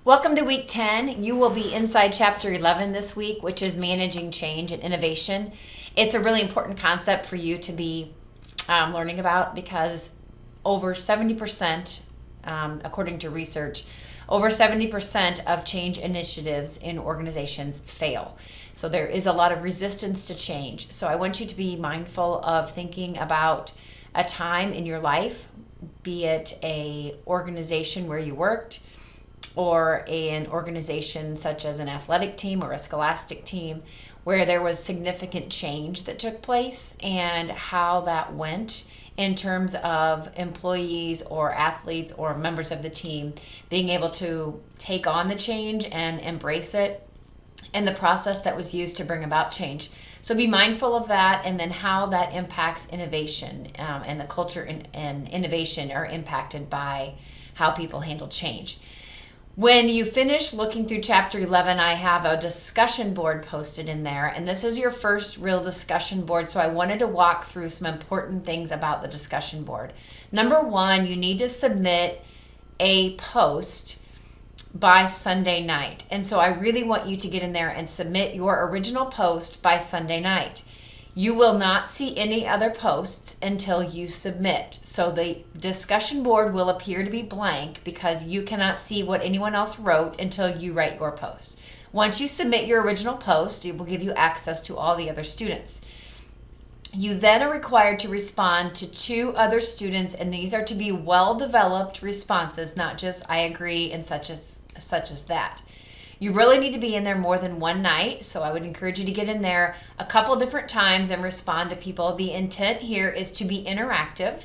Welcome to week 10. You will be inside chapter 11 this week, which is managing change and innovation. It's a really important concept for you to be learning about because over 70%, according to research, over 70% of change initiatives in organizations fail. So there is a lot of resistance to change. So I want you to be mindful of thinking about a time in your life, be it an organization where you worked, or an organization such as an athletic team or a scholastic team where there was significant change that took place and how that went in terms of employees or athletes or members of the team being able to take on the change and embrace it and the process that was used to bring about change. So be mindful of that, and then how that impacts innovation, and the culture and innovation are impacted by how people handle change. When you finish looking through chapter 11, I have a discussion board posted in there, and this is your first real discussion board, so I wanted to walk through some important things about the discussion board. Number one, you need to submit a post by Sunday night, and so I really want you to get in there and submit your original post by Sunday night. You will not see any other posts until you submit. So the discussion board will appear to be blank because you cannot see what anyone else wrote until you write your post. Once you submit your original post, it will give you access to all the other students. You then are required to respond to 2 other students, and these are to be well-developed responses, not just I agree and such as that. You really need to be in there more than one night, so I would encourage you to get in there a couple different times and respond to people. The intent here is to be interactive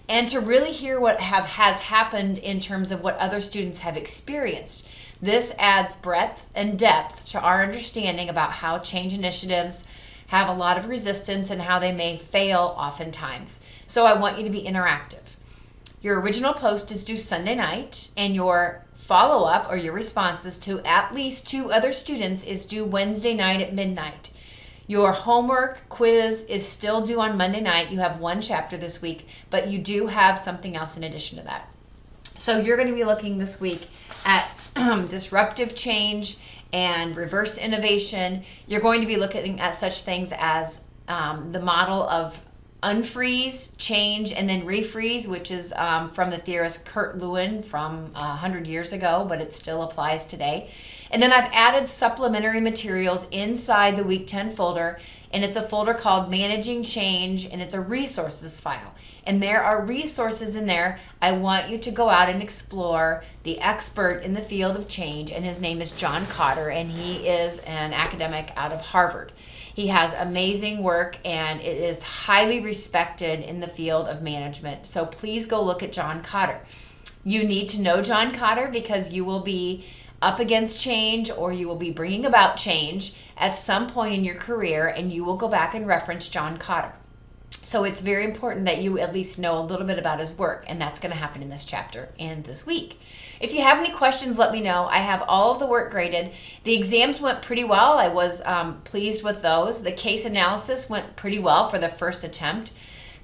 and to really hear what has happened in terms of what other students have experienced. This adds breadth and depth to our understanding about how change initiatives have a lot of resistance and how they may fail oftentimes. So I want you to be interactive. Your original post is due Sunday night, and your follow-up or your responses to at least 2 other students is due Wednesday night at midnight. Your homework quiz is still due on Monday night. You have 1 chapter this week, but you do have something else in addition to that. So you're going to be looking this week at disruptive change and reverse innovation. You're going to be looking at such things as the model of unfreeze, change, and then refreeze, which is from the theorist Kurt Lewin from 100 years ago, but it still applies today. And then I've added supplementary materials inside the Week 10 folder, and it's a folder called Managing Change, and it's a resources file. And there are resources in there. I want you to go out and explore the expert in the field of change, and his name is John Kotter, and he is an academic out of Harvard. He has amazing work, and it is highly respected in the field of management. So please go look at John Kotter. You need to know John Kotter because you will be up against change, or you will be bringing about change at some point in your career, and you will go back and reference John Kotter. So it's very important that you at least know a little bit about his work, and that's going to happen in this chapter and this week. If you have any questions, let me know. I have all of the work graded. The exams went pretty well. I was pleased with those. The case analysis went pretty well for the first attempt.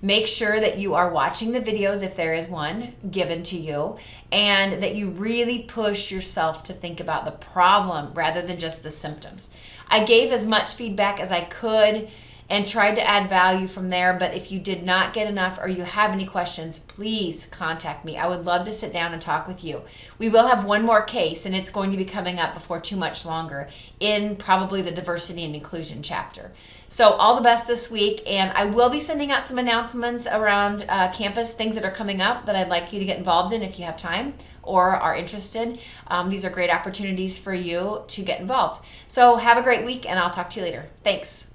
Make sure that you are watching the videos if there is one given to you, and that you really push yourself to think about the problem rather than just the symptoms. I gave as much feedback as I could and tried to add value from there, but if you did not get enough or you have any questions, please contact me. I would love to sit down and talk with you. We will have one more case, and it's going to be coming up before too much longer in probably the diversity and inclusion chapter. So all the best this week, and I will be sending out some announcements around campus, things that are coming up that I'd like you to get involved in if you have time or are interested. These are great opportunities for you to get involved. So have a great week, and I'll talk to you later. Thanks.